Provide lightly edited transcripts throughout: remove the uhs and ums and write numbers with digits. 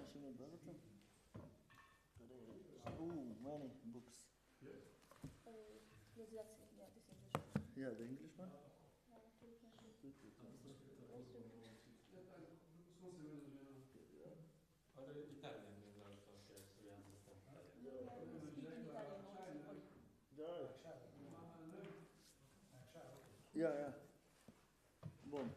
srimad-bhagavatam. Many books. Yeah, the English one? Yeah, yeah. Boom.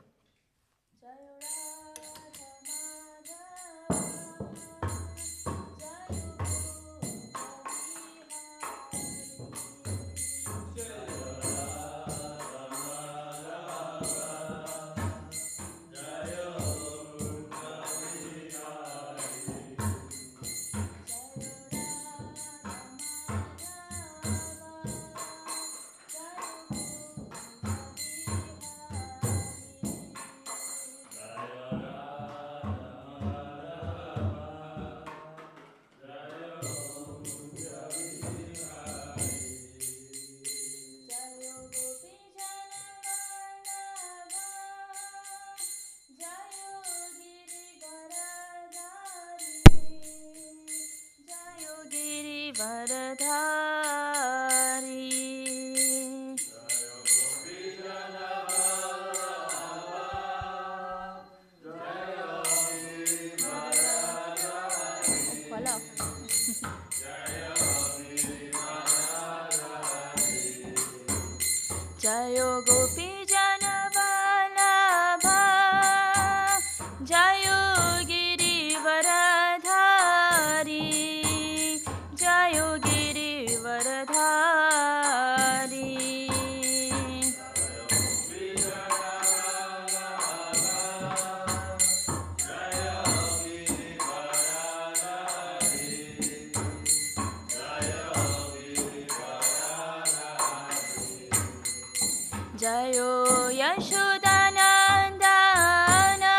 Jayo Gopi Jana Vallabha, Jayo Giri Varadhari, Jayo Giri Varadhari. Jayo Yashodanandana,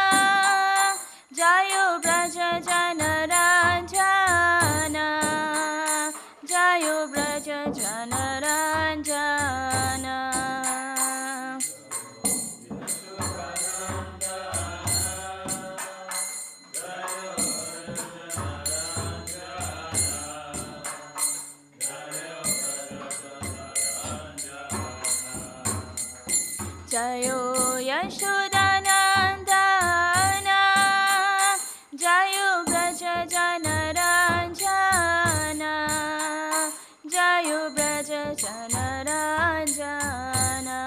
Jayo Braja Jana Ranjana, Jayo Braja Jana Ranjana. Jayo Yashodanandana, Jayo Braja Jana Ranjana, Jayo Braja Jana Ranjana.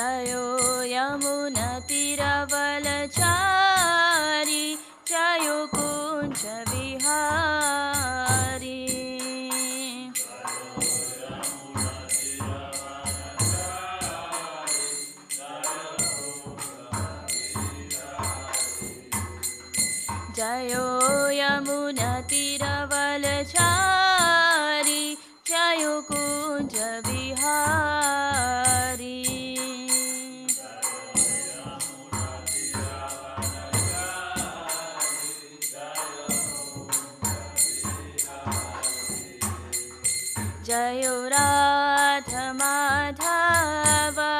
Jayo Yamunatiravalachari Jayo Kunja Vihari Jayo Yamunatiravalachari Jayo Kunja Vihari Jayo Radha Madhava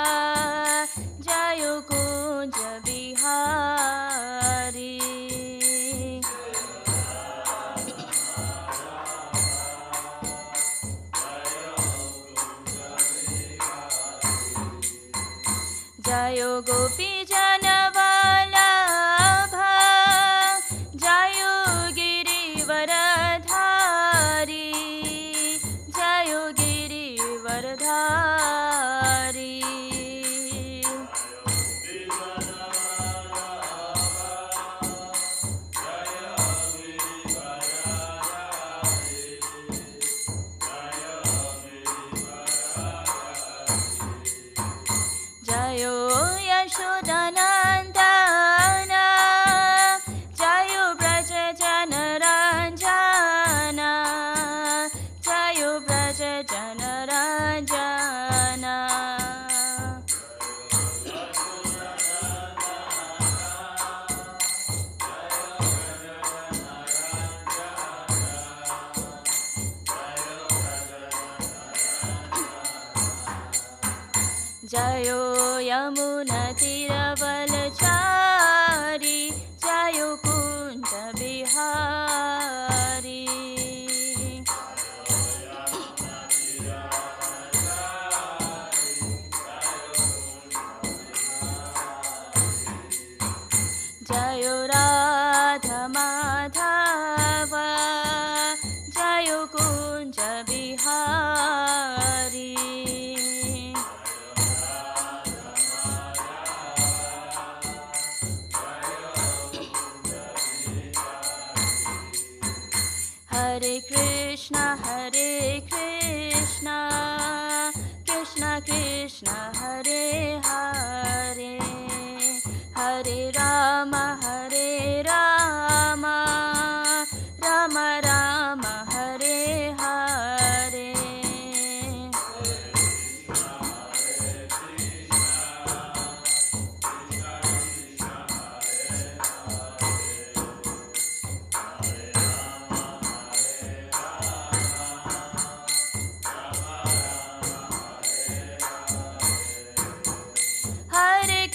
Jayo Kunja Vihari Jayo Gopi Janavalabha Jayo Girivaradhari Jayo Girivaradhari Jayo Yashodanandana Jayo Braja Janaranjana Jayo Braja Janaranjana Jayo Yamunatiravalachari Jayo Kunja Vihari Jayo Radha Madhava Jayo Kunja Vihari Hare Krišna, Hare Krišna, Krishna Krishna, Hare Hare, Hare Rama, Hare Rama, Rama Rama, Hare Hare. Hare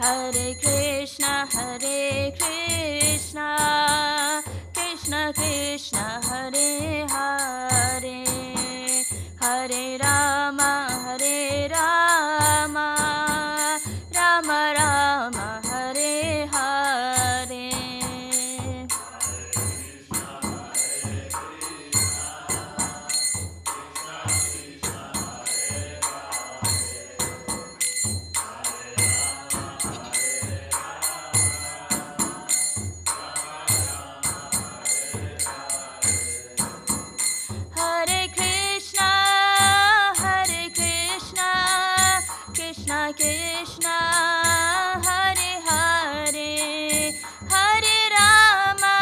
Hare Krishna, Krishna Krishna, Hare Hare, Hare Rama, Rama Rama, Hare Hare. Hare Krishna, Krishna Krishna, Hare Hare, Hare Rama,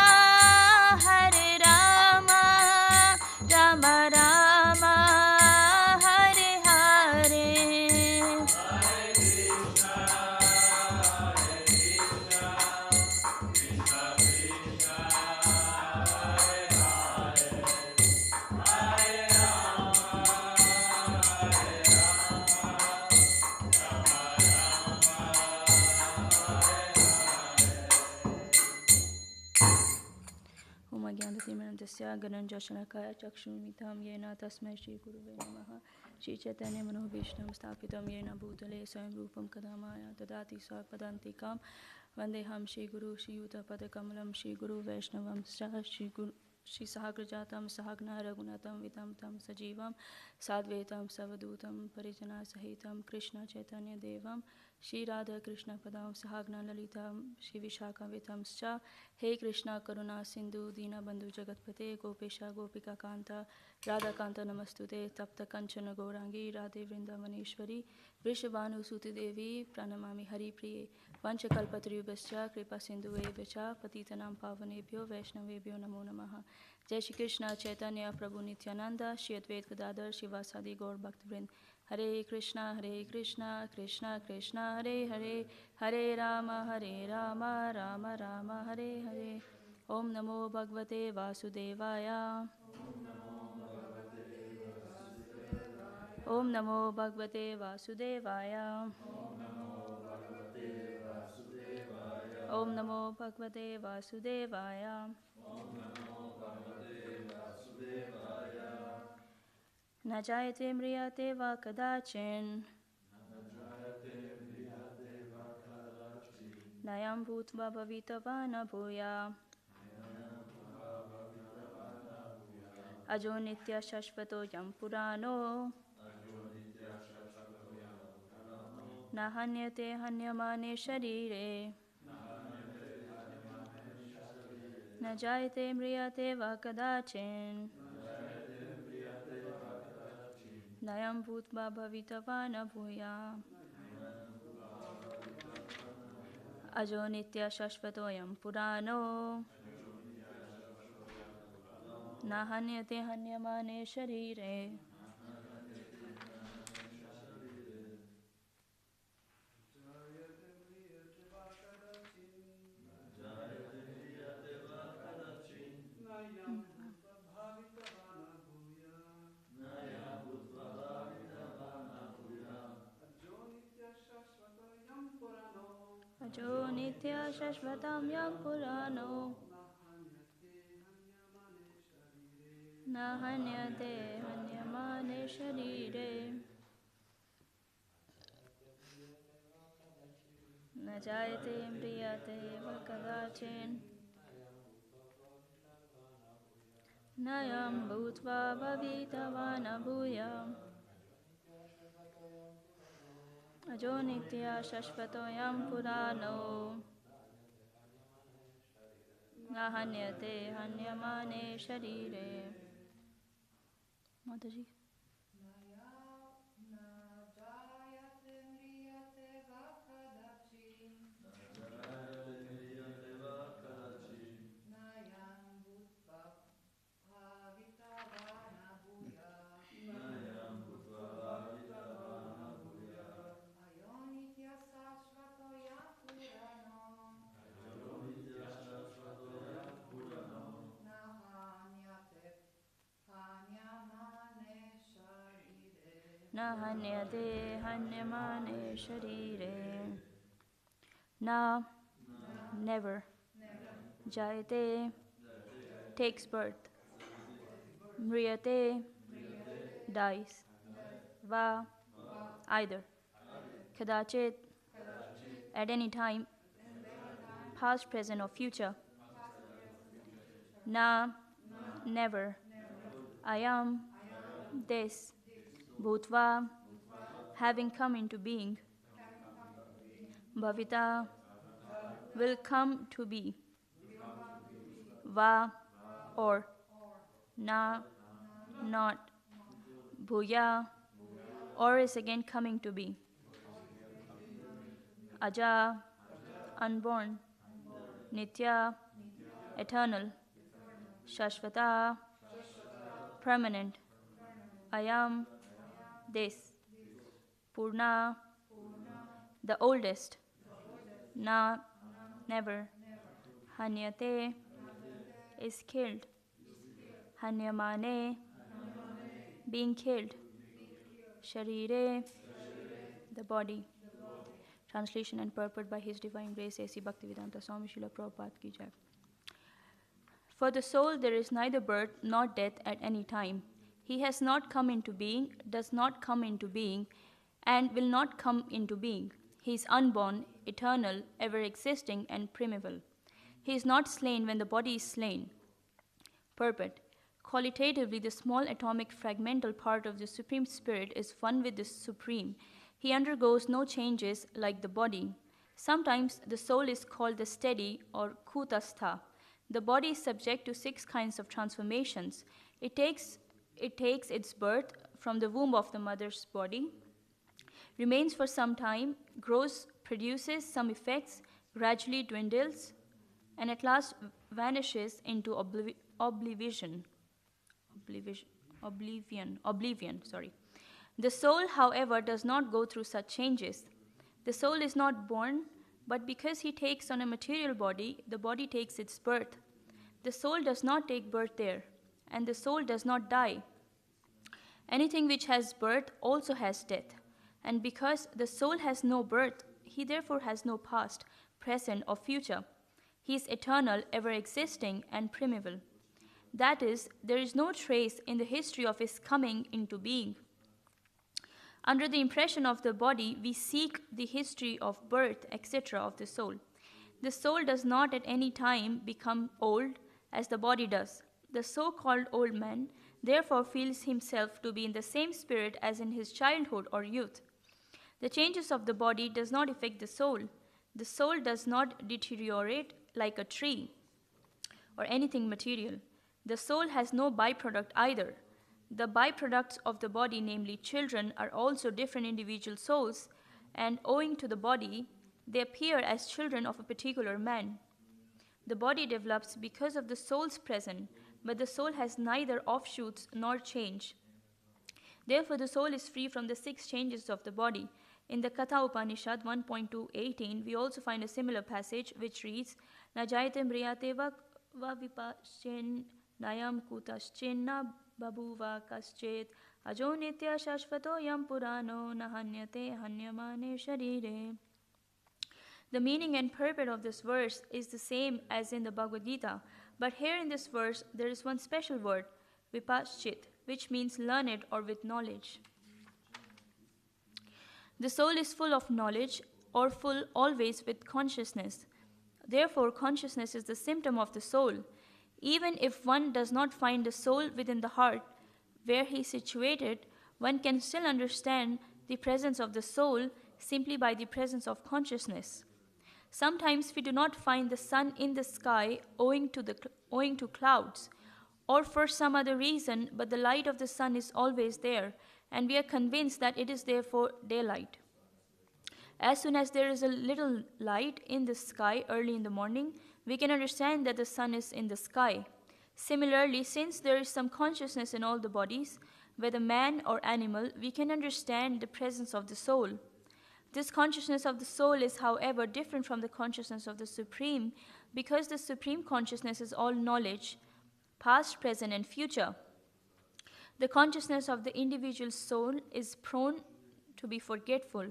Rama Rama, Hare Hare. Om Agyanatimirandasya Gananjashanakaya Chakshurmitam Yena Tasmai Shri Guruve Namaha Shri Chaitanya Manovishnam Sthapitam Yena Bhutale Swayam Rupam Kadamaya Dadati Swapadantikam Vandeham Shri Guru Shri Yuta Padakamalam Shri Guru Vaishnavam Shri Sahagrajatam Sahagna Raghunatam Vitam Tam Sajivam Sadvetam Savadutam Parijana Sahitam Krishna Chaitanya Devam Shri Radha Krishna Padam Sahagna Lalitam Shri Vishaka Vitam Scha He Krishna Karuna Sindhu Dina Bandhu Jagatpate Gopesha Gopika Kanta Radha Kanta Namastute Tapta Kanchana Gaurangi Radhe Vrindavaneshwari Vrishabhanu Suti Devi Pranamami Hari Priye Vanchakalpatarubhascha Kripa Sindhu Evacha Patitanam Pavanebhyo Vaishnavebhyo Namo Namaha Jai Shri Krishna Chaitanya Prabhu Nityananda Shri Advaita Gadadhar Shivasadi Gaur Bhaktivinoda Hare Krishna, Krishna Krishna, Hare Hare, Hare Rama, Rama Rama, Hare Hare. Om Namo Bhagavate Vasudevaya. Om Namo Bhagavate Vasudevaya. Om Namo Bhagavate Vasudevaya. Na jayate mriyate va kadachin. Nayam bhutva bhavitavana bhuya. Ajo nitya shashvato yam purano. Na hanyate hanyamane sharire. Na jayate mriyate va kadachin. Nayam bhutva bhavitavana bhuya. Ajo nitya shashvato yam purano. Na hanyate hanyamane sharire. Ajo nitya shashvatam yam purano. Na hanyate hanyamane sharire. Na jayate mriyate va kadachin. Nayam bhutva bhavitavana bhuya. Ajo nitya shashvato yam purano. Na hanyate hanyamane sharire. Mataji. Na hanyate hanyamane sharire. Na, never. Jayate, takes birth. Mriyate, dies. Va, either. Kadachit, at any time, past, present, or future. Na, never. I am, this. Bhutva, having come into being. Bhavita, will come to be. Va, or. Na, not. Bhuya, or is again coming to be. Aja, unborn. Nitya, eternal. Shashvata, permanent. Ayam, this. Purna, the oldest. Na, never. Hanyate, is killed. Hanyamane, being killed. Sharire, the body. Translation and purport by His Divine Grace A.C. Bhaktivedanta Swami Srila Prabhupada Ki Jai. For the soul there is neither birth nor death at any time. He has not come into being, does not come into being, and will not come into being. He is unborn, eternal, ever-existing, and primeval. He is not slain when the body is slain. Purport. Qualitatively, the small atomic fragmental part of the Supreme Spirit is one with the Supreme. He undergoes no changes like the body. Sometimes the soul is called the steady or kutastha. The body is subject to 6 kinds of transformations. It takes its birth from the womb of the mother's body, remains for some time, grows, produces some effects, gradually dwindles, and at last vanishes into oblivion. The soul, however, does not go through such changes. The soul is not born, but because he takes on a material body, the body takes its birth. The soul does not take birth there, and the soul does not die. Anything which has birth also has death. And because the soul has no birth, he therefore has no past, present, or future. He is eternal, ever-existing, and primeval. That is, there is no trace in the history of his coming into being. Under the impression of the body, we seek the history of birth, etc. of the soul. The soul does not at any time become old as the body does. The so-called old man therefore feels himself to be in the same spirit as in his childhood or youth. The changes of the body does not affect the soul. The soul does not deteriorate like a tree or anything material. The soul has no byproduct either. The byproducts of the body, namely children, are also different individual souls, and owing to the body, they appear as children of a particular man. The body develops because of the soul's presence, but the soul has neither offshoots nor change. Therefore, the soul is free from the 6 changes of the body. In the Katha Upanishad 1.2.18, we also find a similar passage which reads, Na jayate mriyate va vipaschen nayam kutaschenna babuva kaschet ajo nitya shashvato yam purano nahanyate hanyamane sharire. The meaning and purport of this verse is the same as in the Bhagavad Gita, but here in this verse there is one special word, vipaschit, which means learned or with knowledge. The soul is full of knowledge or full always with consciousness. Therefore, consciousness is the symptom of the soul. Even if one does not find the soul within the heart where he is situated, one can still understand the presence of the soul simply by the presence of consciousness. Sometimes we do not find the sun in the sky owing to clouds or for some other reason, but the light of the sun is always there, and we are convinced that it is therefore daylight. As soon as there is a little light in the sky early in the morning, we can understand that the sun is in the sky. Similarly, since there is some consciousness in all the bodies, whether man or animal, we can understand the presence of the soul. This consciousness of the soul is, however, different from the consciousness of the Supreme, because the Supreme Consciousness is all knowledge, past, present, and future. The consciousness of the individual soul is prone to be forgetful.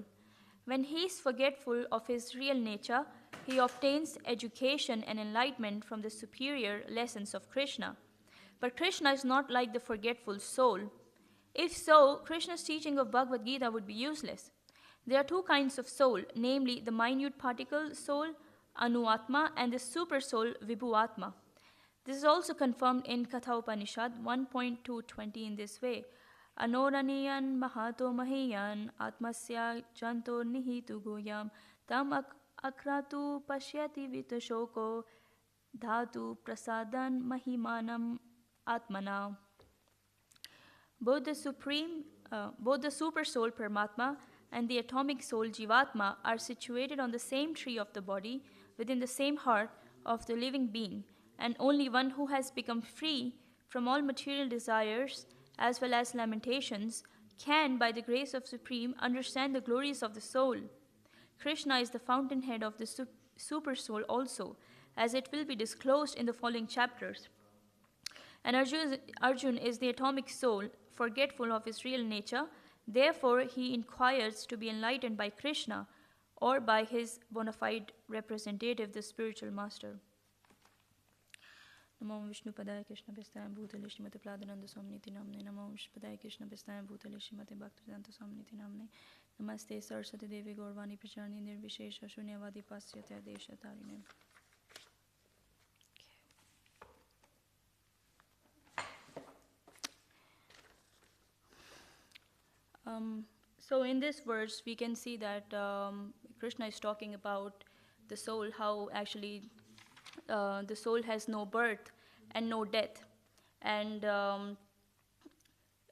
When he is forgetful of his real nature, he obtains education and enlightenment from the superior lessons of Krishna. But Krishna is not like the forgetful soul. If so, Krishna's teaching of Bhagavad Gita would be useless. There are two kinds of soul, namely the minute particle soul, Anu-atma, and the super soul, Vibhu-atma. This is also confirmed in Katha Upanishad 1.220 in this way. Anoraniyan mahato mahiyan atmasya janto nihitu goyam tam akratu pashyati vitashoko dhatu prasadan mahimanam atmana. Both the super soul Paramatma and the atomic soul Jivatma are situated on the same tree of the body within the same heart of the living being, and only one who has become free from all material desires as well as lamentations can, by the grace of Supreme, understand the glories of the soul. Krishna is the fountainhead of the super soul also, as it will be disclosed in the following chapters. And Arjun is the atomic soul, forgetful of his real nature. Therefore, he inquires to be enlightened by Krishna or by his bona fide representative, the spiritual master. Namo Vishnu Padaya Krishna Pestaya Bhutale Shrimate Pradhananda Swamniti Namne. Namo Vishnu Padaya Krishna Pestaya Bhutale Shrimate Bhaktivedanta Swamniti Namne. Namaste Saraswati Devi Gaurvani Pracharni Nirvishesha Shunyavadi Pasyatya Desha Tarine. So in this verse, we can see that Krishna is talking about the soul, how actually the soul has no birth and no death. And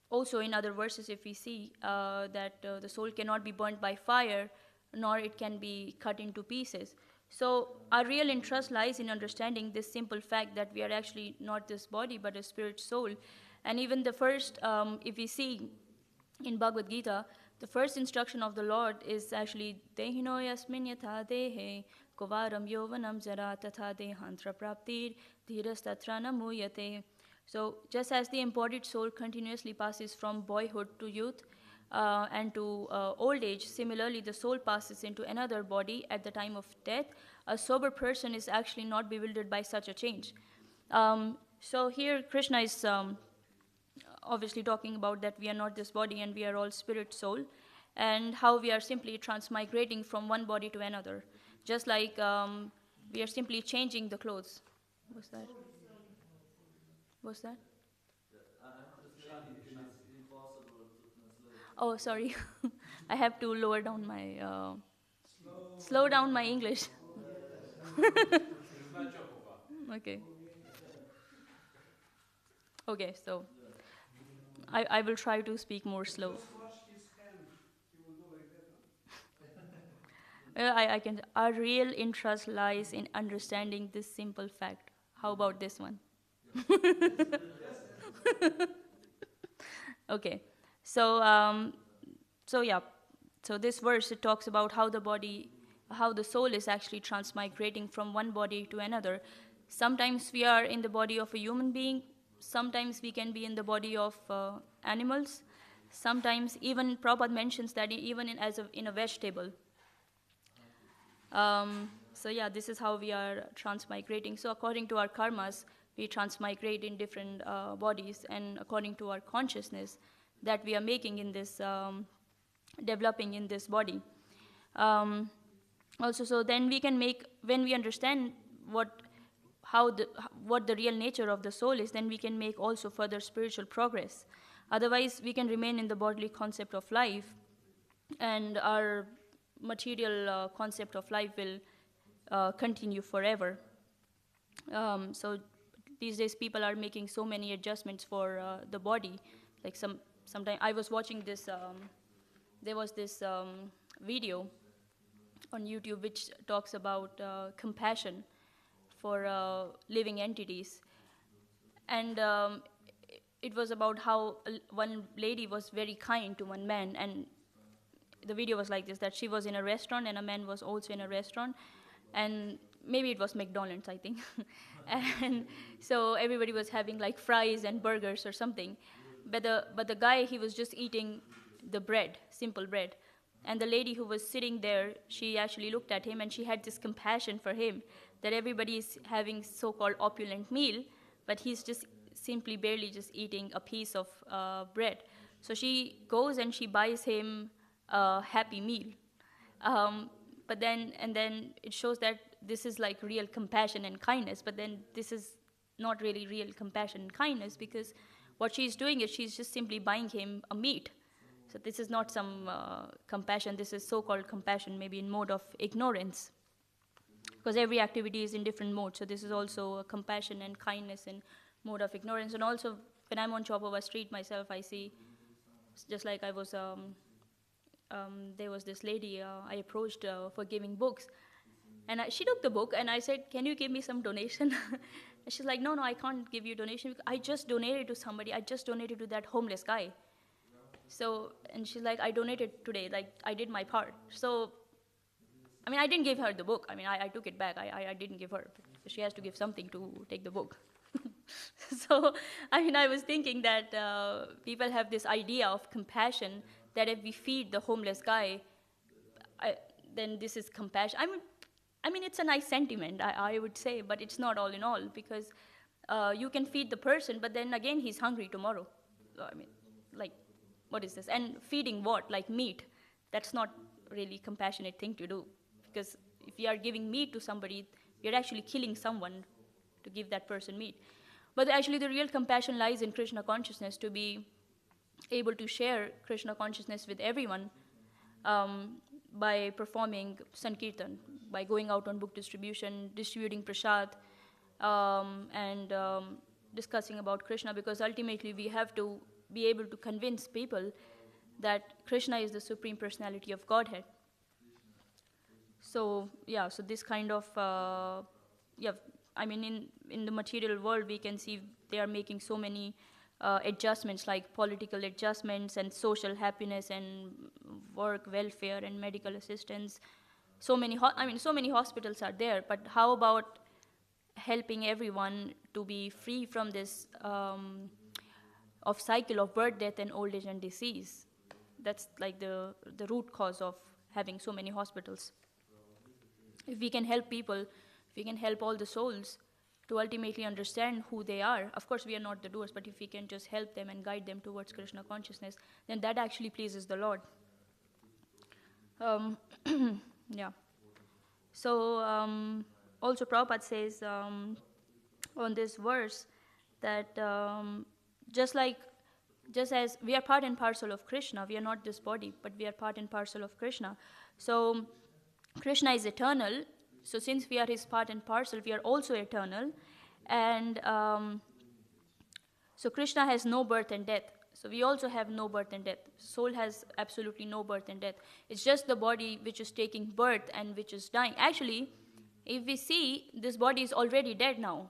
also in other verses, if we see that the soul cannot be burnt by fire, nor it can be cut into pieces. So our real interest lies in understanding this simple fact that we are actually not this body, but a spirit soul. And even the first, if we see in Bhagavad Gita, the first instruction of the Lord is actually Dehino yasmin yatha dehe kovaram yovanam jara tatha dehantra praptir dhiras tatra namuyate. So just as the embodied soul continuously passes from boyhood to youth and to old age, similarly the soul passes into another body at the time of death. A sober person is actually not bewildered by such a change. So here Krishna is obviously talking about that we are not this body and we are all spirit soul, and how we are simply transmigrating from one body to another, just like we are simply changing the clothes. What's that? What's that? Oh, sorry. I have to lower down my slow down my English. Okay, so I will try to speak more slow. I can. Our real interest lies in understanding this simple fact. How about this one? Okay, so yeah, so this verse, it talks about how the soul is actually transmigrating from one body to another. Sometimes we are in the body of a human being. Sometimes we can be in the body of animals. Sometimes even Prabhupada mentions that even in a vegetable. So yeah, this is how we are transmigrating. So according to our karmas, we transmigrate in different bodies, and according to our consciousness that we are making in this, developing in this body. Also, so then we can make, when we understand what the real nature of the soul is, then we can make also further spiritual progress. Otherwise, we can remain in the bodily concept of life, and our material concept of life will continue forever. So these days, people are making so many adjustments for the body. Like sometime I was watching this. There was this video on YouTube which talks about compassion for living entities, and it was about how one lady was very kind to one man, and the video was like this, that she was in a restaurant and a man was also in a restaurant, and maybe it was McDonald's, I think. And so everybody was having like fries and burgers or something, but the guy, he was just eating the bread, simple bread, And the lady who was sitting there, she actually looked at him and she had this compassion for him, that everybody is having so-called opulent meal, but he's just simply barely just eating a piece of bread. So she goes and she buys him a happy meal. But then it shows that this is like real compassion and kindness, but then this is not really real compassion and kindness, because what she's doing is she's just simply buying him a meat. So this is not some compassion, this is so-called compassion, maybe in mode of ignorance. Because every activity is in different modes, so this is also a compassion and kindness in mode of ignorance. And also, when I'm on Chopova Street myself, I see, just like I was, there was this lady I approached for giving books. And she took the book, and I said, can you give me some donation? And she's like, no, I can't give you donation. I just donated to somebody. I just donated to that homeless guy. So, and she's like, I donated today. Like, I did my part. So, I mean, I didn't give her the book. I mean, I took it back. I didn't give her. She has to give something to take the book. So, I mean, I was thinking that people have this idea of compassion, that if we feed the homeless guy, then this is compassion. I mean, it's a nice sentiment, I would say, but it's not all in all, because you can feed the person, but then again, he's hungry tomorrow. So, I mean, like, what is this? And feeding what? Like meat. That's not really compassionate thing to do, because if you are giving meat to somebody, you're actually killing someone to give that person meat. But actually, the real compassion lies in Krishna consciousness, to be able to share Krishna consciousness with everyone by performing Sankirtan, by going out on book distribution, distributing prasad, and discussing about Krishna, because ultimately we have to be able to convince people that Krishna is the Supreme Personality of Godhead. So, yeah, so this kind of, I mean, in the material world, we can see they are making so many adjustments, like political adjustments and social happiness and work, welfare, and medical assistance. So many hospitals are there, but how about helping everyone to be free from this of cycle of birth, death, and old age and disease? That's like the root cause of having so many hospitals. If we can help people, if we can help all the souls to ultimately understand who they are, of course we are not the doers, but if we can just help them and guide them towards Krishna consciousness, then that actually pleases the Lord. Yeah. So also Prabhupada says on this verse that just as we are part and parcel of Krishna, we are not this body, but we are part and parcel of Krishna. So Krishna is eternal. So since we are his part and parcel, we are also eternal. And so Krishna has no birth and death. So we also have no birth and death. Soul has absolutely no birth and death. It's just the body which is taking birth and which is dying. Actually, if we see, this body is already dead now.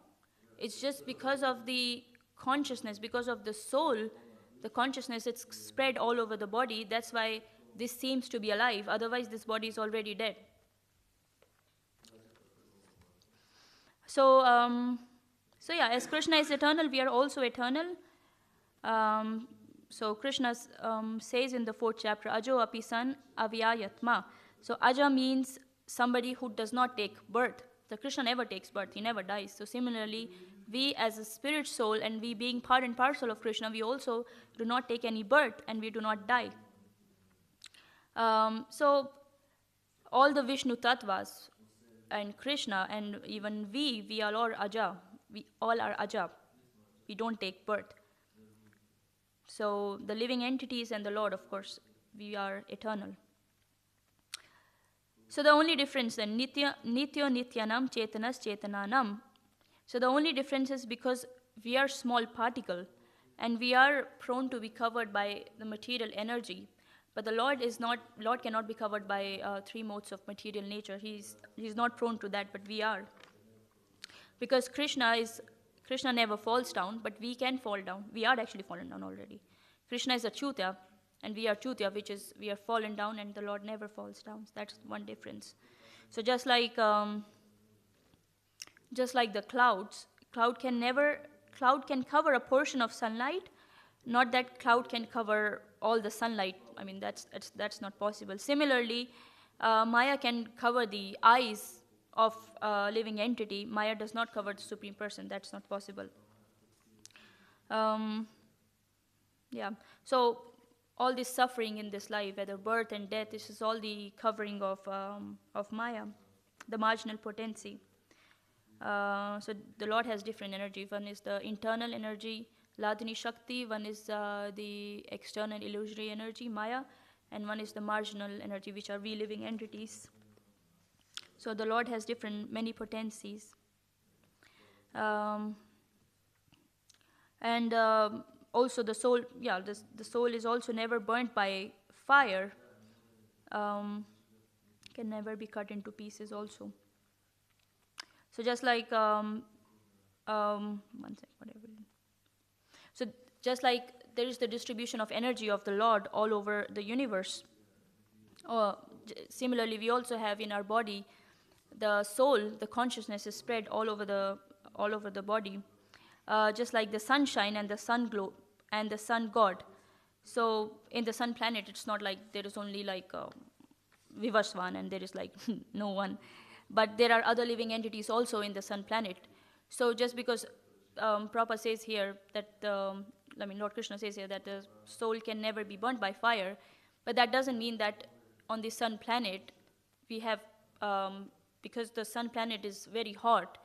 It's just because of the consciousness, because of the soul, the consciousness, it's spread all over the body. That's why this seems to be alive. Otherwise, this body is already dead. So, yeah, as Krishna is eternal, we are also eternal. So Krishna says in the 4th chapter, Ajo api san avyayatma. So Aja means somebody who does not take birth. So Krishna never takes birth, he never dies. So similarly, we as a spirit soul, and we being part and parcel of Krishna, we also do not take any birth and we do not die. So all the Vishnu tattvas and Krishna and even we all are Aja. We all are Aja. We don't take birth. So the living entities and the Lord, of course, we are eternal. So the only difference then, Nitya Nityanam Chetanas Chetananam. So the only difference is because we are small particle and we are prone to be covered by the material energy. But the Lord cannot be covered by 3 modes of material nature. He's not prone to that, but we are. Because Krishna never falls down, but we can fall down. We are actually fallen down already. Krishna is a Chutya, and we are Chutya, which is we are fallen down, and the Lord never falls down. That's one difference. So just like the clouds, cloud can cover a portion of sunlight, not that cloud can cover all the sunlight I mean, that's not possible. Similarly, Maya can cover the eyes of a living entity. Maya does not cover the Supreme Person. That's not possible. Yeah. So all this suffering in this life, whether birth and death, this is all the covering of Maya, the marginal potency. So the Lord has different energy. One is the internal energy, Ladini Shakti. One is the external illusory energy, Maya. And one is the marginal energy, which are we living entities. So the Lord has many potencies. And also the soul, the soul is also never burnt by fire, can never be cut into pieces also. So just like, one sec, whatever. So just like there is the distribution of energy of the Lord all over the universe, similarly we also have in our body, the soul, the consciousness is spread all over the body, just like the sunshine and the sun glow and the sun god. So in the sun planet, it's not like there is only like Vivaswan and there is like no one, but there are other living entities also in the sun planet. So just because Prabhupada says here that Lord Krishna says here that the soul can never be burnt by fire, but that doesn't mean that on the sun planet we have, because the sun planet is very hot,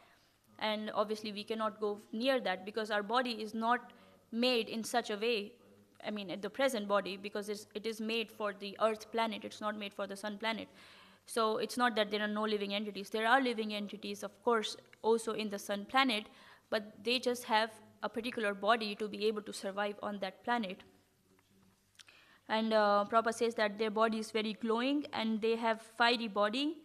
and obviously we cannot go near that because our body is not made in such a way, I mean the present body, because it is made for the earth planet, it's not made for the sun planet. So it's not that there are no living entities. There are living entities, of course, also in the sun planet, but they just have a particular body to be able to survive on that planet. And Prabhupada says that their body is very glowing and they have fiery body.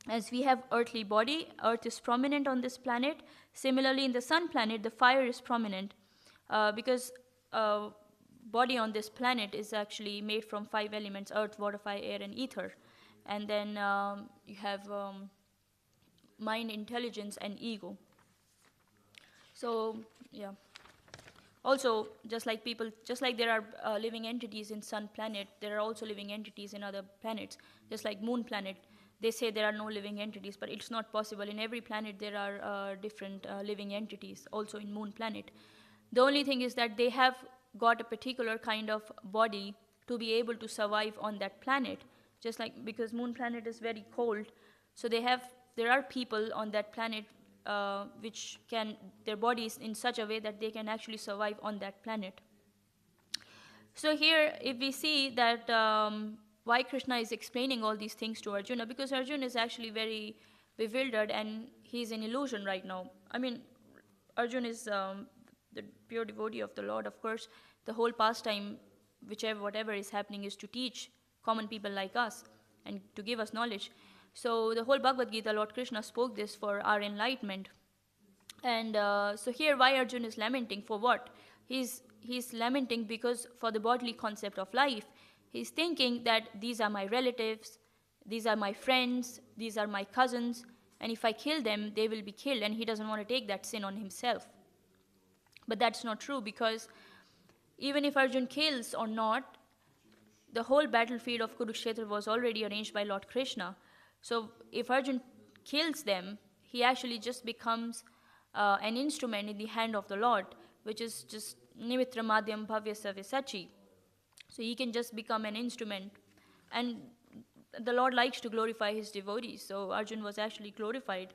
As we have earthly body, earth is prominent on this planet. Similarly, in the sun planet, the fire is prominent because body on this planet is actually made from 5 elements: earth, water, fire, air, and ether. And then you have mind, intelligence, and ego. So, yeah. Also, just like there are living entities in sun planet, there are also living entities in other planets. Just like moon planet, they say there are no living entities, but it's not possible. In every planet, there are different living entities, also in moon planet. The only thing is that they have got a particular kind of body to be able to survive on that planet. Just like, because moon planet is very cold, so there are people on that planet which can, their bodies in such a way that they can actually survive on that planet. So here, if we see that why Krishna is explaining all these things to Arjuna, because Arjuna is actually very bewildered and he's in illusion right now. I mean, Arjuna is the pure devotee of the Lord. Of course, the whole pastime, whatever is happening, is to teach common people like us and to give us knowledge. So the whole Bhagavad Gita, Lord Krishna spoke this for our enlightenment. And so here, why Arjuna is lamenting? For what? He's lamenting because for the bodily concept of life, he's thinking that these are my relatives, these are my friends, these are my cousins, and if I kill them, they will be killed, and he doesn't want to take that sin on himself. But that's not true, because even if Arjuna kills or not, the whole battlefield of Kurukshetra was already arranged by Lord Krishna. So if Arjuna kills them, he actually just becomes an instrument in the hand of the Lord, which is just nimitra madhyam bhavyasa visachi. So he can just become an instrument. And the Lord likes to glorify his devotees. So Arjuna was actually glorified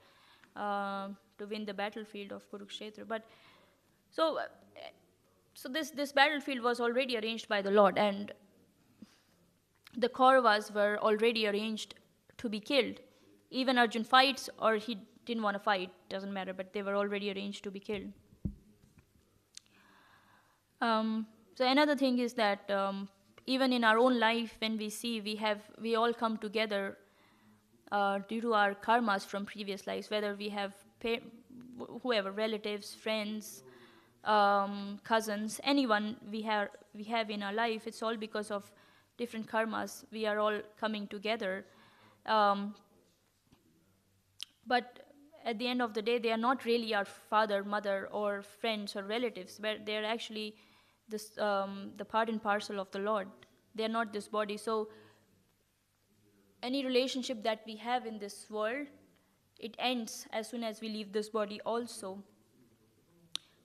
to win the battlefield of Kurukshetra. But so this battlefield was already arranged by the Lord, and the Kauravas were already arranged to be killed. Even Arjuna fights or he didn't want to fight, doesn't matter, but they were already arranged to be killed. So another thing is that even in our own life, when we see we all come together due to our karmas from previous lives, whether we have whoever, relatives, friends, cousins, anyone we have in our life, it's all because of different karmas. We are all coming together. But at the end of the day, they are not really our father, mother, or friends or relatives, but they are actually this the part and parcel of the Lord. They are not this body. So any relationship that we have in this world, it ends as soon as we leave this body also.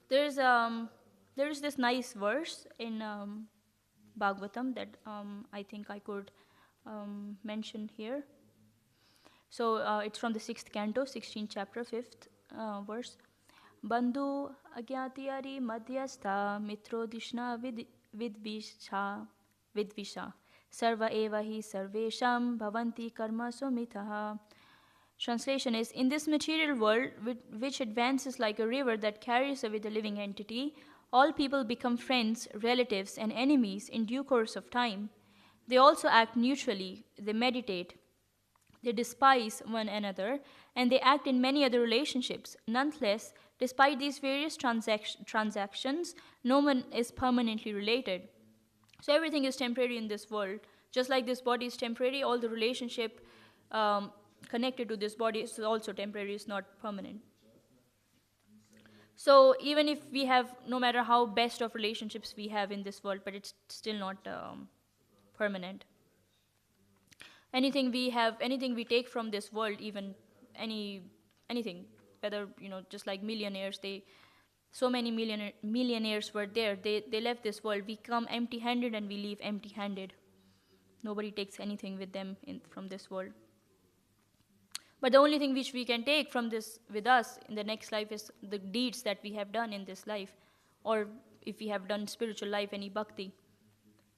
There is this nice verse in Bhagavatam that I think I could mention here. So it's from the 6th canto, 16th chapter, 5th verse. Bandhu agyatiyari madhyastha mitrodishna vidvisha sarva eva hi sarvesham bhavanti karma somitaha. Translation is, in this material world, which advances like a river that carries away the living entity, all people become friends, relatives, and enemies in due course of time. They also act neutrally, they meditate, they despise one another, and they act in many other relationships. Nonetheless, despite these various transactions, no one is permanently related. So everything is temporary in this world. Just like this body is temporary, all the relationship connected to this body is also temporary, it's not permanent. So even if we have, no matter how best of relationships we have in this world, but it's still not permanent. Anything we take from this world, even anything, whether, just like millionaires, so many millionaires were there, they left this world. We come empty-handed and we leave empty-handed. Nobody takes anything with them from this world. But the only thing which we can take from this with us in the next life is the deeds that we have done in this life, or if we have done spiritual life, any bhakti.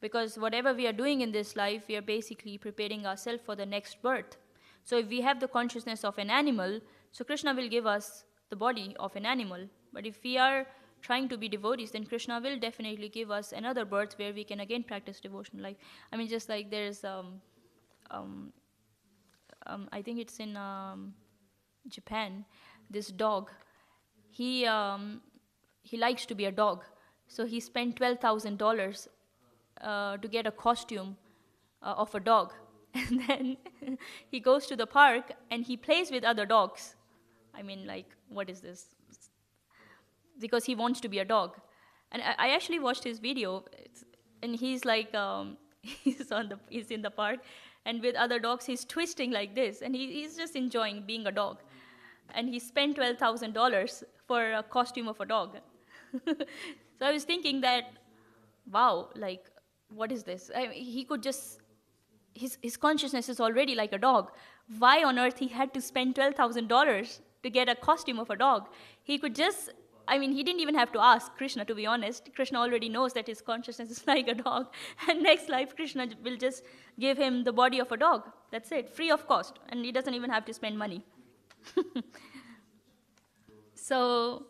Because whatever we are doing in this life, we are basically preparing ourselves for the next birth. So if we have the consciousness of an animal, so Krishna will give us the body of an animal. But if we are trying to be devotees, then Krishna will definitely give us another birth where we can again practice devotional life. I mean, just like there's I think it's in Japan, this dog, he likes to be a dog. So he spent $12,000 to get a costume of a dog. And then he goes to the park and he plays with other dogs. I mean, like, what is this? Because he wants to be a dog. And I actually watched his video, and he's like, he's in the park, and with other dogs, he's twisting like this, and he's just enjoying being a dog. And he spent $12,000 for a costume of a dog. So I was thinking that, wow, like, what is this? He could just, his consciousness is already like a dog. Why on earth he had to spend $12,000 to get a costume of a dog? He could just, he didn't even have to ask Krishna, to be honest. Krishna already knows that his consciousness is like a dog. And next life, Krishna will just give him the body of a dog. That's it, free of cost. And he doesn't even have to spend money. So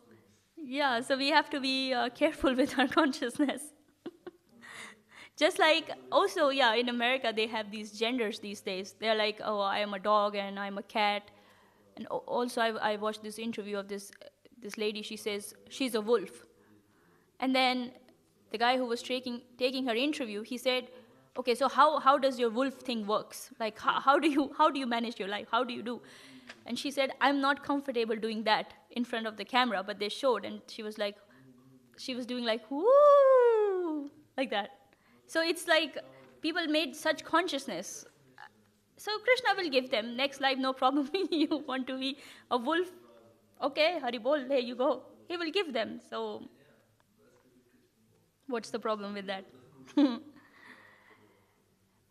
we have to be careful with our consciousness. Just like, also, in America, they have these genders these days. They're like, oh, I am a dog and I'm a cat. And also, I watched this interview of this lady. She says she's a wolf. And then the guy who was taking her interview, he said, okay, so how does your wolf thing works? Like, how do you manage your life? How do you do? And she said, I'm not comfortable doing that in front of the camera, but they showed, and she was doing like, woo, like that. So it's like people made such consciousness. So Krishna will give them next life, no problem. You want to be a wolf? Okay, Haribol, there you go. He will give them. So what's the problem with that?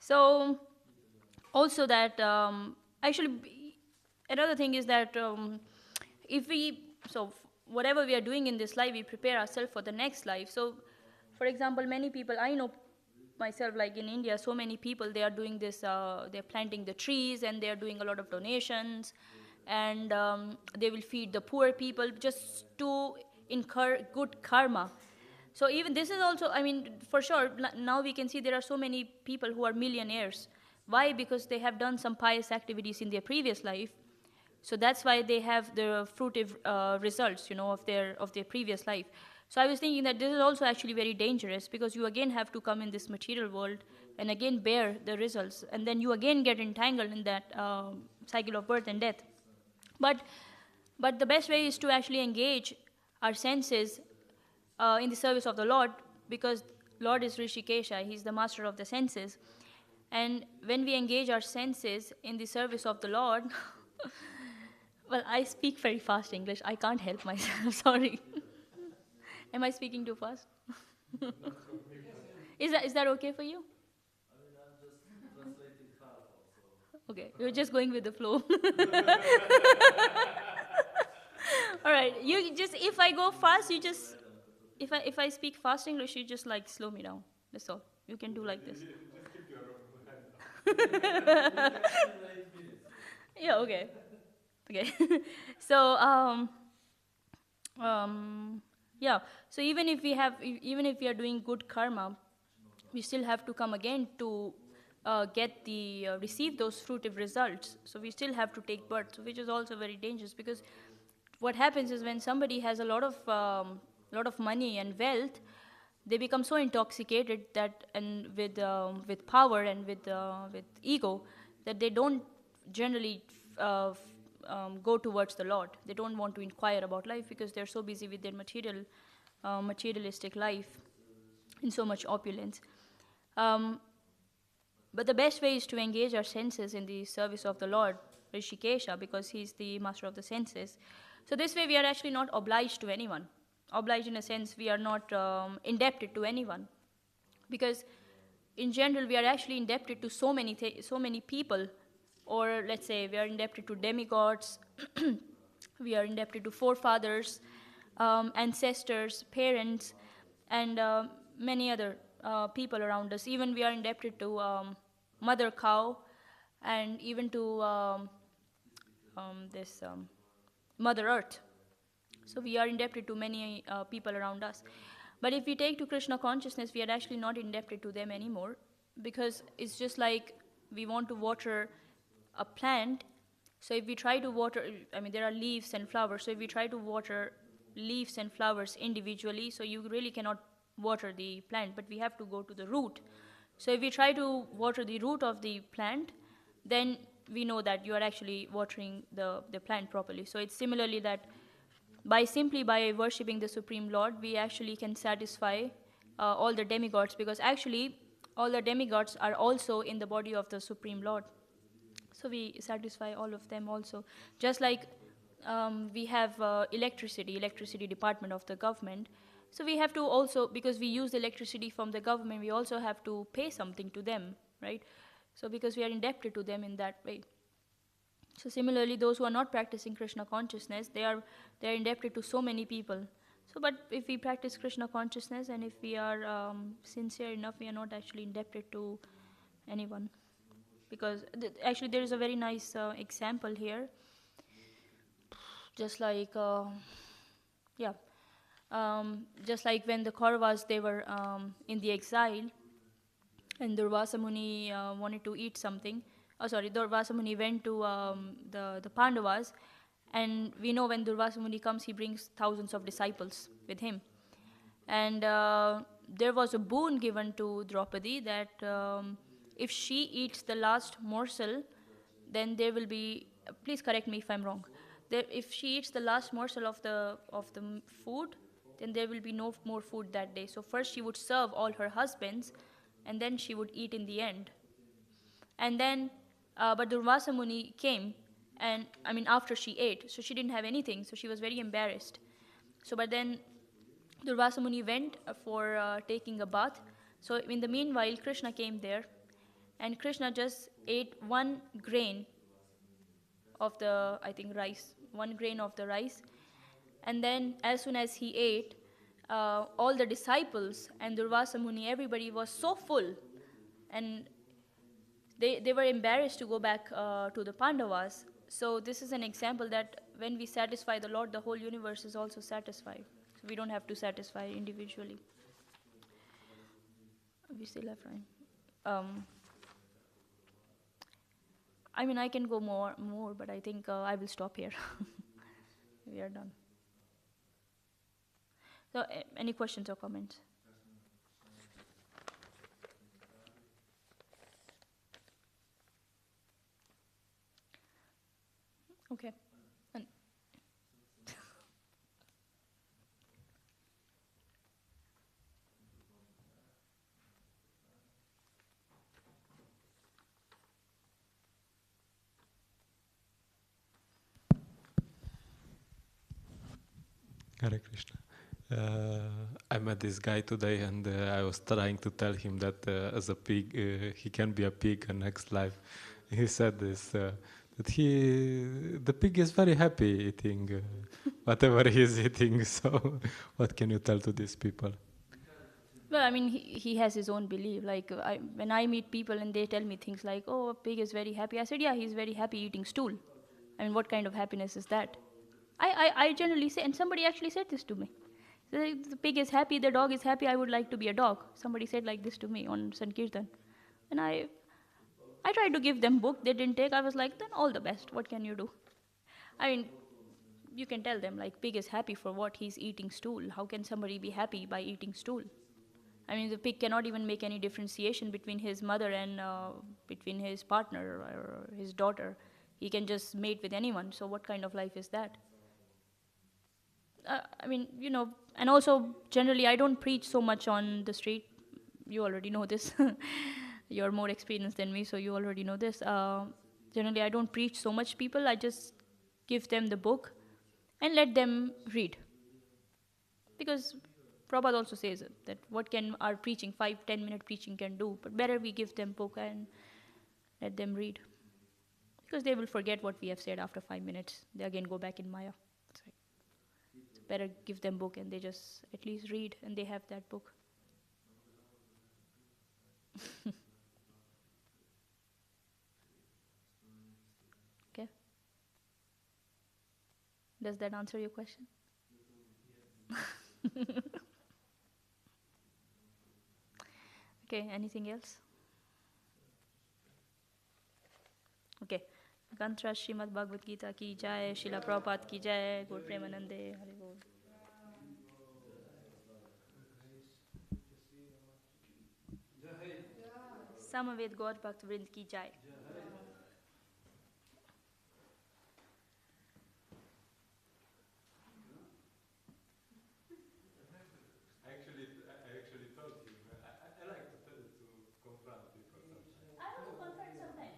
So also that, actually, another thing is that whatever we are doing in this life, we prepare ourselves for the next life. So, for example, many people, I know myself, like in India, so many people, they are doing this, they're planting the trees and they're doing a lot of donations, and they will feed the poor people just to incur good karma. So even this is also, for sure, now we can see there are so many people who are millionaires. Why? Because they have done some pious activities in their previous life. So that's why they have the fruitive results, of their previous life. So I was thinking that this is also actually very dangerous, because you again have to come in this material world and again bear the results, and then you again get entangled in that cycle of birth and death. But the best way is to actually engage our senses in the service of the Lord, because Lord is Rishikesha, he's the master of the senses. And when we engage our senses in the service of the Lord, well, I speak very fast English. I can't help myself, sorry. Am I speaking too fast? Is that okay for you? I mean, I'm just translating half also. Okay, you're just going with the flow. All right, you just, if I go fast, you just, if I speak fast English, you just like slow me down. That's all. You can do like this. Just keep your hand up. Yeah, okay. Okay. So, yeah. So even if we are doing good karma, we still have to come again to receive those fruitive results. So we still have to take birth, which is also very dangerous, because what happens is when somebody has a lot of money and wealth, they become so intoxicated that, and with power and with ego, that they don't generally go towards the Lord. They don't want to inquire about life because they're so busy with their materialistic life in so much opulence. But the best way is to engage our senses in the service of the Lord, Rishikesha, because he's the master of the senses. So this way we are actually not obliged to anyone. Obliged in a sense, we are not indebted to anyone. Because in general, we are actually indebted to so many people. Or let's say we are indebted to demigods, we are indebted to forefathers, ancestors, parents, and many other people around us. Even we are indebted to mother cow, and even to Mother Earth. So we are indebted to many people around us. But if we take to Krishna consciousness, we are actually not indebted to them anymore, because it's just like we want to water a plant. So if we try to water, I mean, there are leaves and flowers. So if we try to water leaves and flowers individually, so you really cannot water the plant, but we have to go to the root. So if we try to water the root of the plant, then we know that you are actually watering the plant properly. So it's similarly that simply by worshipping the Supreme Lord, we actually can satisfy all the demigods, because actually all the demigods are also in the body of the Supreme Lord. So we satisfy all of them also. Just like we have electricity department of the government. So we have to also, because we use electricity from the government, we also have to pay something to them, right? So because we are indebted to them in that way. So similarly, those who are not practicing Krishna consciousness, they are indebted to so many people. So, but if we practice Krishna consciousness and if we are sincere enough, we are not actually indebted to anyone. Because actually there is a very nice example here. Just like, just like when the Kauravas, they were in the exile, and Durvasa Muni wanted to eat something. Durvasa Muni went to the Pandavas, and we know when Durvasa Muni comes, he brings thousands of disciples with him. And there was a boon given to Draupadi that if she eats the last morsel, then there will be, please correct me if I'm wrong, if she eats the last morsel of the food, then there will be no more food that day. So first she would serve all her husbands, and then she would eat in the end. And then, but Durvasa Muni came, and I mean after she ate, so she didn't have anything, so she was very embarrassed. So but then Durvasa Muni went for taking a bath. So in the meanwhile, Krishna came there, and Krishna just ate one grain of the, I think, rice, one grain of the rice. And then as soon as he ate, all the disciples and Durvasa Muni, everybody was so full, and they were embarrassed to go back to the Pandavas. So this is an example that when we satisfy the Lord, the whole universe is also satisfied. So we don't have to satisfy individually. We still have time. I mean, I can go more, but I think I will stop here. We are done. So, any questions or comments? Okay. Hare Krishna. I met this guy today, and I was trying to tell him that as a pig, he can be a pig in next life. He said this, that the pig is very happy eating whatever he is eating. So, what can you tell to these people? Well, I mean, he has his own belief. Like, when I meet people and they tell me things like, oh, a pig is very happy, I said, yeah, he's very happy eating stool. I mean, what kind of happiness is that? I generally say, and somebody actually said this to me. The pig is happy, the dog is happy, I would like to be a dog. Somebody said like this to me on Sankirtan. And I tried to give them book, they didn't take. I was like, then all the best, what can you do? I mean, you can tell them, like, pig is happy for what? He's eating stool. How can somebody be happy by eating stool? I mean, the pig cannot even make any differentiation between his mother and between his partner or his daughter. He can just mate with anyone. So what kind of life is that? I mean, and also generally I don't preach so much on the street. You already know this. You're more experienced than me, so you already know this. Generally, I don't preach so much people. I just give them the book and let them read. Because Prabhupada also says that what can our preaching, 5-10 minute preaching can do, but better we give them book and let them read. Because they will forget what we have said after 5 minutes. They again go back in Maya. It's better give them book and they just at least read and they have that book. Okay? Does that answer your question? Okay, anything else? Okay. Gantra srimad-bhagavatam ki jai, Srila Prabhupada ki jai, Gaur Premanande, Hare Bol. Samaved Gaur Bhakt Vrind ki jai. I actually told him. I like to confront people sometimes. I also confront sometimes.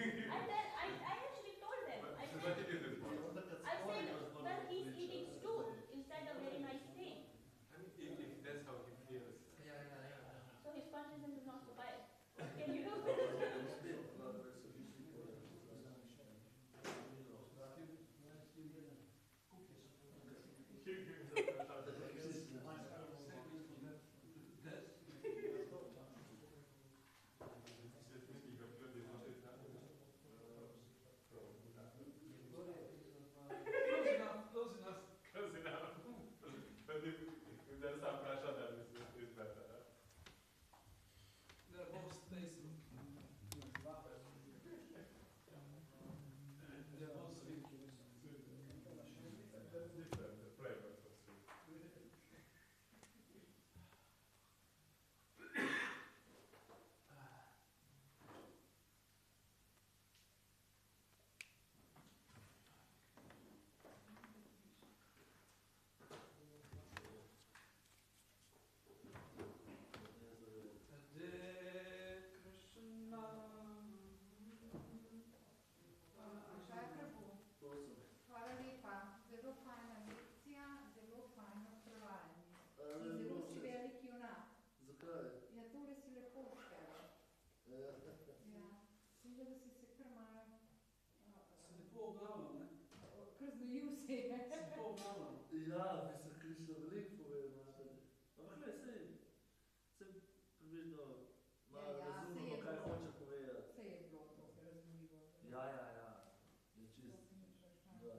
I actually told them. But he didn't want. I said, well, he's eating stool. Is that a very nice thing? I mean, if that's how he feels. So his consciousness is not so bad. What can you do? Close enough. But if there's some pressure, then it's better. Huh? They're both tasty. They're both sweet. Different flavors of sweet. Hare Krishna. Jai Prabhu. Hvala lepa. Zelo fajna lekcija, zelo fajno prevajanje. In zelo si velik junak. Zakaj? Ja, tole si lepo vštel. Ja. Mislim, da si se kar malo Se lepo obnavljam, ne? kar znojil se je. Se lepo obnavljam. Ja, mislim, Krišna veliko pove, imate. Ampak glej, sej približno malo razumemo, kaj hoče povedati. Sej je bilo to razumljivo. Ja. Je čist. Da.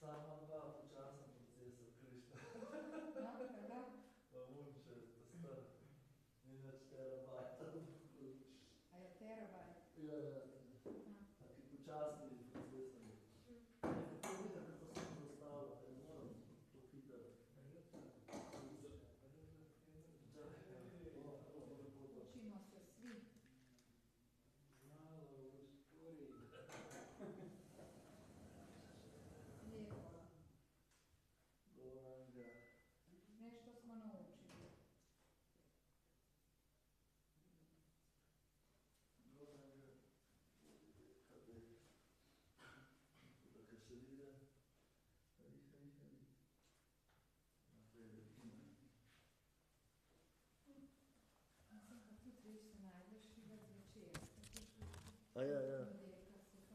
Sam imam dva počasna procesa, Krišna. No, da? Pa munče, ta star. Ni več terabajta. A je terabajt? Ja. Taki počasni procesi. Kako vidim, kako se mi zastavlja, ker ne moram to hitro. Učimo se svi. Lepo. Nešto smo naučili. A ja, ja. Ponedeljka se to.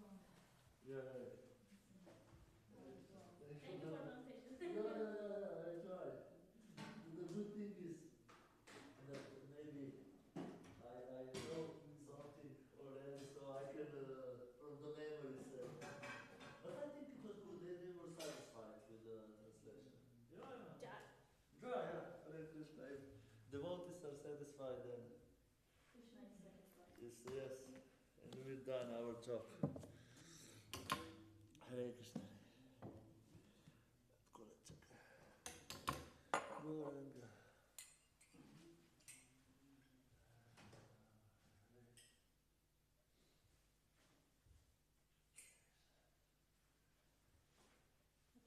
Ja, ja. Thank you for the invitation. I try. The good thing is that maybe I know something already, so I can from the memory say. But I think it was good. They were satisfied with the translation. Yeah. Yeah. Hare Krishna. If devotees are satisfied, then Krishna is satisfied. yes, and we've done our job. Hare Krishna. Goranga.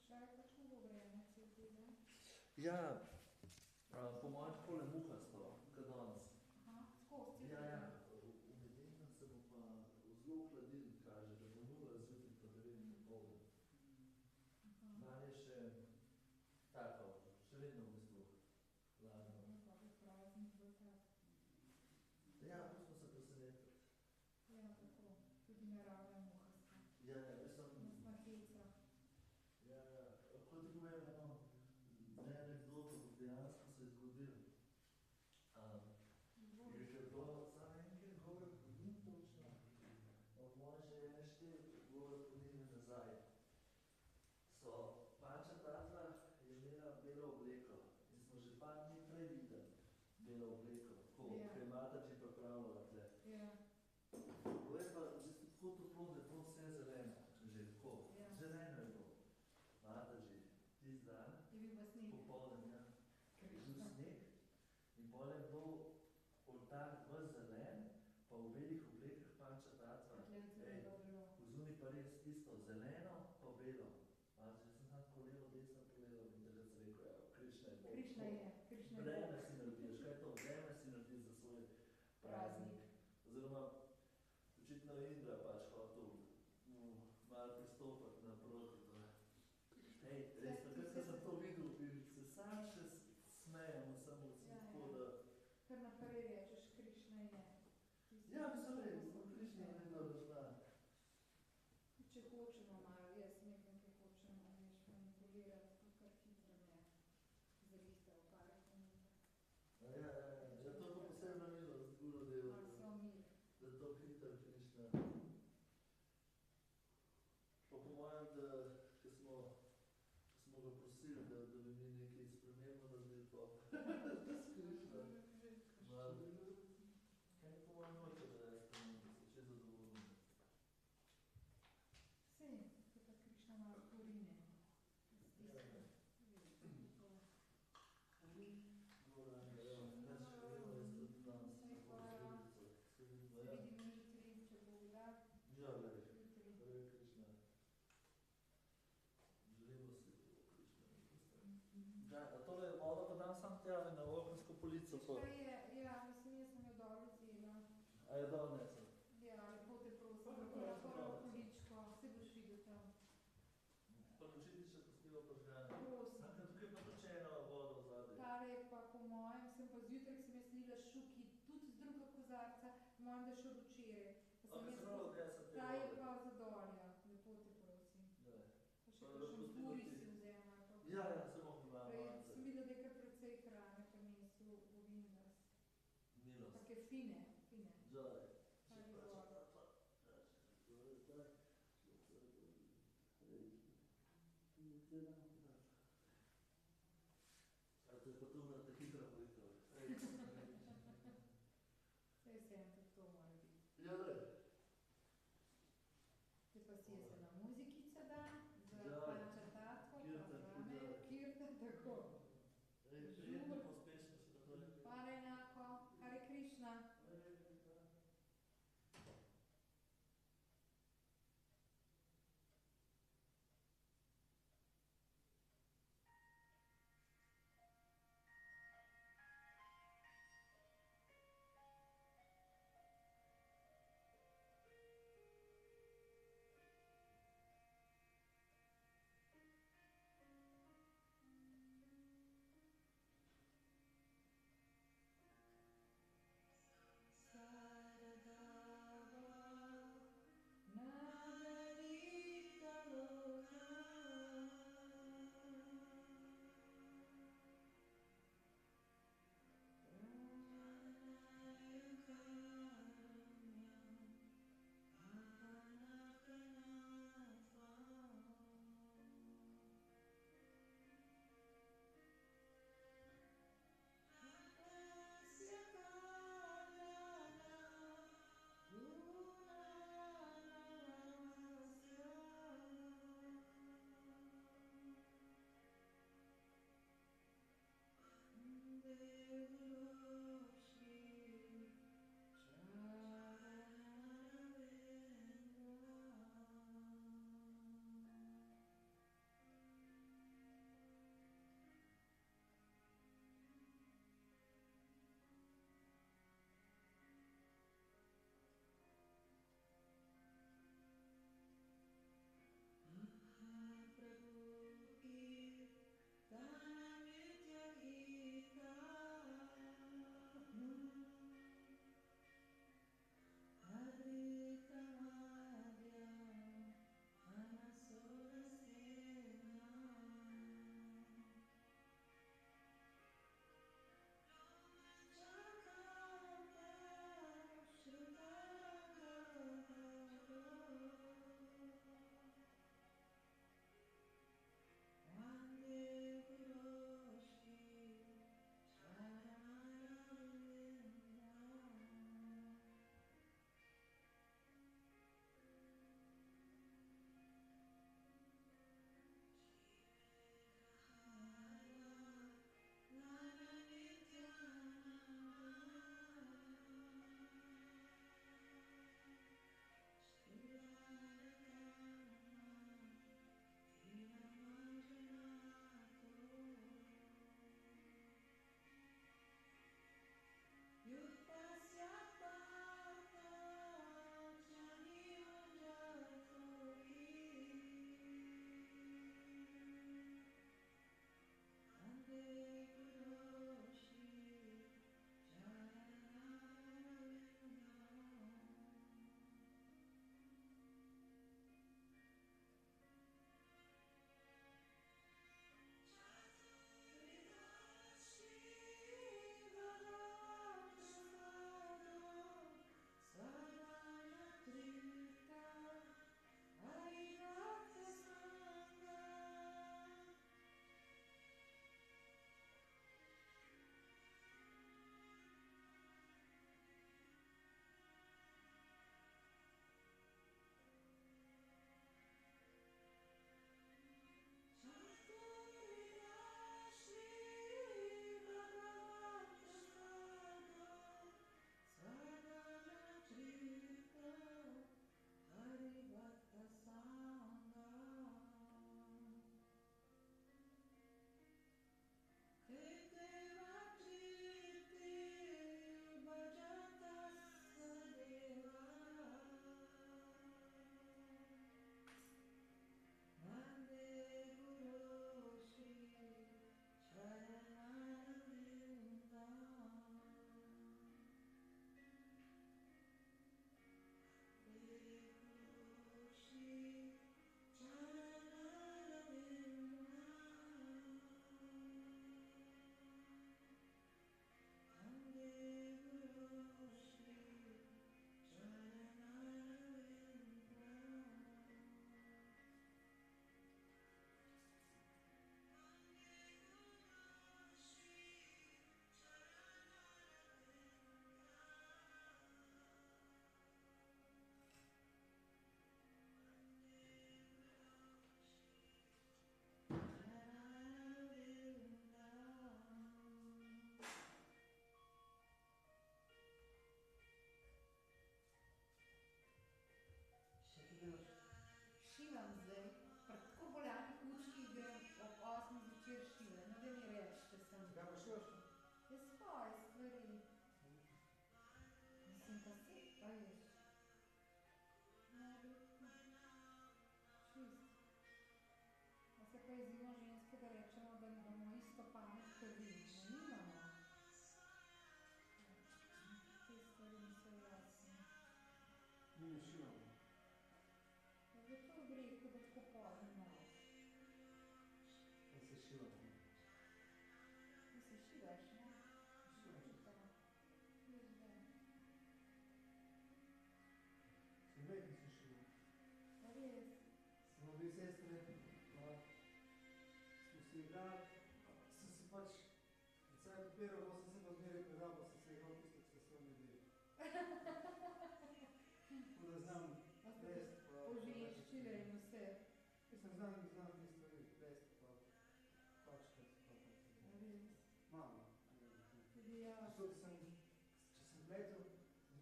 Kaj bo vreme, se zdi, ne? Ja, po mojem takole muhasto, kot danes. Aha, skozi. Ja, ja, v nedeljah se bo pa zelo hladil, kaže, da bo 0 zjutraj pa 9 popoldne. Dan je še tako, še vedno v bistvu hladno. Pa bo praznik bo tak. Ja, pustimo se presenetiti. Ja, tako. Tudi narava je muhasta. Ja, ja, mislim, Mustna heca. ja, ko ti povem eno anekdoto, dejansko se je zgodilo. Je že to samo enkrat gore podnebno točno, od moje žene 4 gore podnebne nazaj. So panča tatva je imela belo obleko in smo že par dni prej videli belo obleko, ko je Mataji pripravljala tle. Ja. To je pa v bistvu tako toplo, da je to vse zeleno, že tako. Zeleno je bilo. Mataji, tisti dan, Je bil pa sneg. popoldan, ja. Je bil sneg in pol je bil oltar ves zelen, pa v belih oblekah panča tatva. Vzuni pa res isto, zeleno pa belo. Mataji, sem tako levo, desno pogledal in takrat sem rekel, ja, Krišna je Bog. Krišna je. Breme si narediš, kaj je to? Breme si narediš za svoj praznik. Oziroma, očitno Indra pač hotel malo pristopati naproti. Hej, res, takrat, ko sem to videl, bi se sam še smejal, samo tako, da... Kar naprej rečeš, Krišna je. Ja, mislim, Krišna je nekdo razna. Če hočemo malo, jaz nekaj hočemo, veš, manipulirati, to kar hitro ne zavihte v pare minute. Ja, to je pa posebna milost, guru delo. Malo so mil. Da to hitro Krišna. Pa po mojem, da ko smo ga prosili, da bi mi nekaj spremembno naredili, pa s Krišna. Kaj po mojem hoče, da je spremembno, se če zadovoljno? Sej, ko ta Krišna malo porine. Tole je vodo, pa dam sam tja na okensko polico. Ja, mislim, jaz sem jo dobro vzela. A je dobro nesel? Ja, lepo te prosim, da prvo poličko, vse boš videl tam. Pa nočiti še pustiva požgane. Prosim. Tukaj pa točeno vodo vzadej. Tale pa po mojem, sem pa zjutraj, ko sem jaz slila šuki, tudi z druga kozarca, mojem, da še od včeraj. Ta je pa zadolja, lepo te prosim. Pa še kakšen puri si vzema. Ja, se bom malce. Sem videla, da je kar precej hrane prinesel v Vindas. Milost. Take fine. Žaj. Ali voda. A to je pa tu na te hitra molitev. Saj sem, tudi to mora biti. Ja, daj. Te pa si se na muzikica da, za Ja. panča tatko, pa zame, kirtan, tako. Prijetno pospešno se tako reči. Hvala enako, Hare Krišna.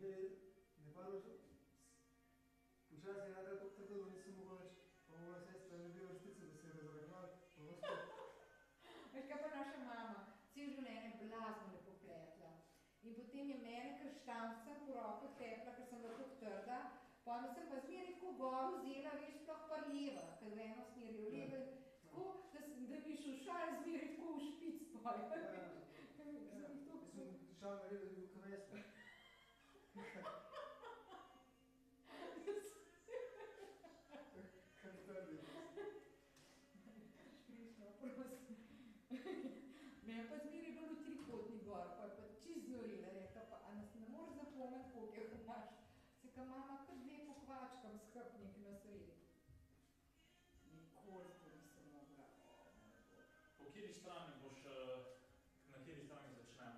ne padlo že, počasi je nadal tako, da nisem mogla več, pa moja sestra je bil vrstice, da se je razrahljala, pa vrsto. Veš, kaj pa naša mama, cel življenje blazno lepo pletla. In potem je mene krštancem po rokah tepla, ker sem bila tako trda, pa onda sem pa zmeraj ko gor vzela, veš, sploh pa leva, ker v eno smer je v leva, tako, da bi šel šal zmeraj tako v špic poj. Sem šal na leva, da bi bil kavesla. Kar trdi. Krišna, prosim. Mene pa zmeraj bilo trikotni gor, pa je pa čist znorila, rekla pa, a nas ne moreš zapomniti, koliko je imaš. Se ka mama kar dve pokvačkam skrbnik na sredi. Nikoli to nisem mogla. Po kateri strani boš, na kateri strani začnem?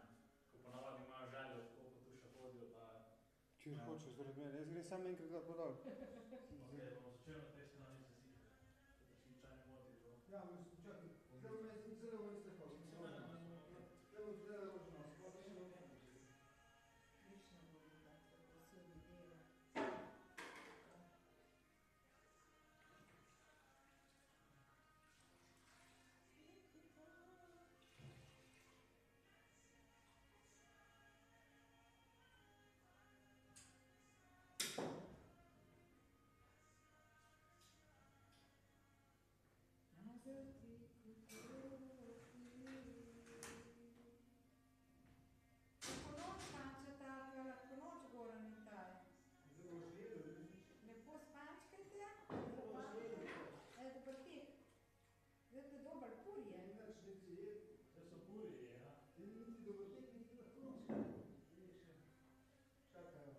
Ko ponavadi imajo željo, tako kot tu še hodijo, pa... Če hočeš zaradi mene, jaz grem samo enkrat gleda podal. Ok, bomo začeli na tej strani se siha. Da te ničaj ne moti, bro. Ja, čakaj, zdaj me zelo vrste hvala. Zdaj bom zdaj rožno, sploh še ne bom. Krišna bolila, tako se videla. Lahko noč spančata, lahko noč gora ne taj. Lepo spančkajte, da brtek. Zdaj te dober puri je. Zdaj so puri, ja. Niti dober tek, niti lahko noč. Čakajo.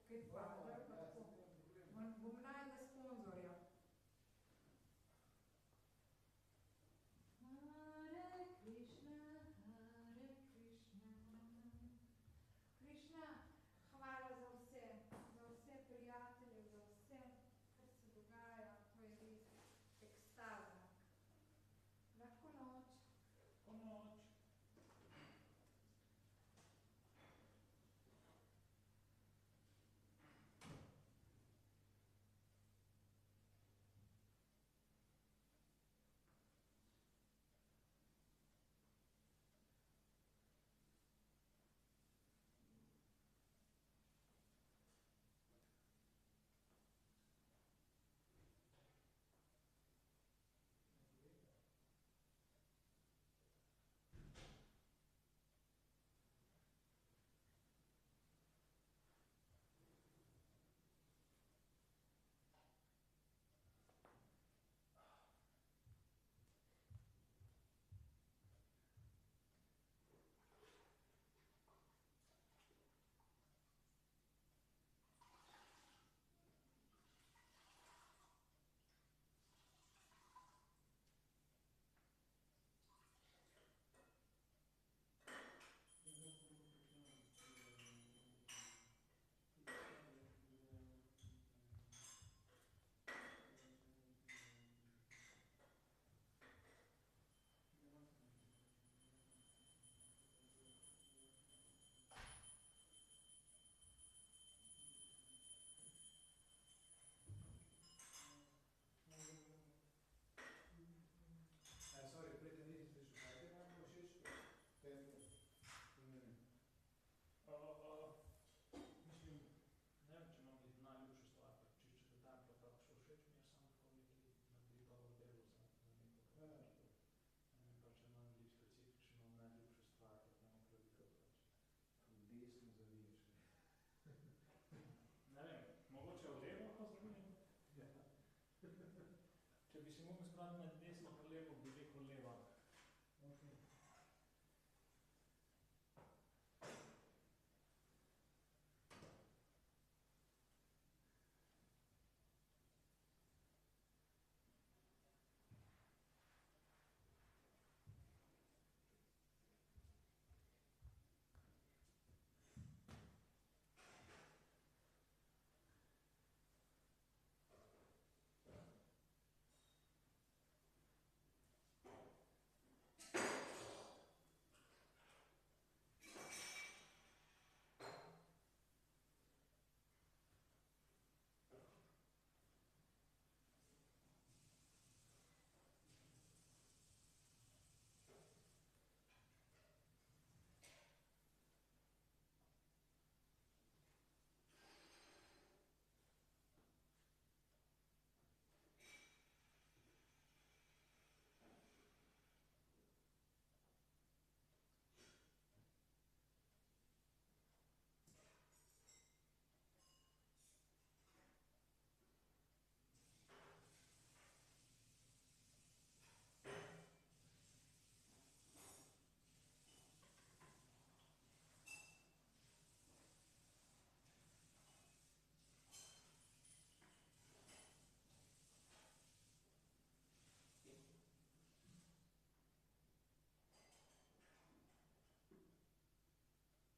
kaj padajo, pa tako. Bom najdla sponzorja. Hare Krišna, Hare Krišna. Krišna, hvala za vse prijatelje, za vse, kar se dogaja, to je res ekstaza. Lahko noč. Po noč.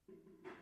Thank you.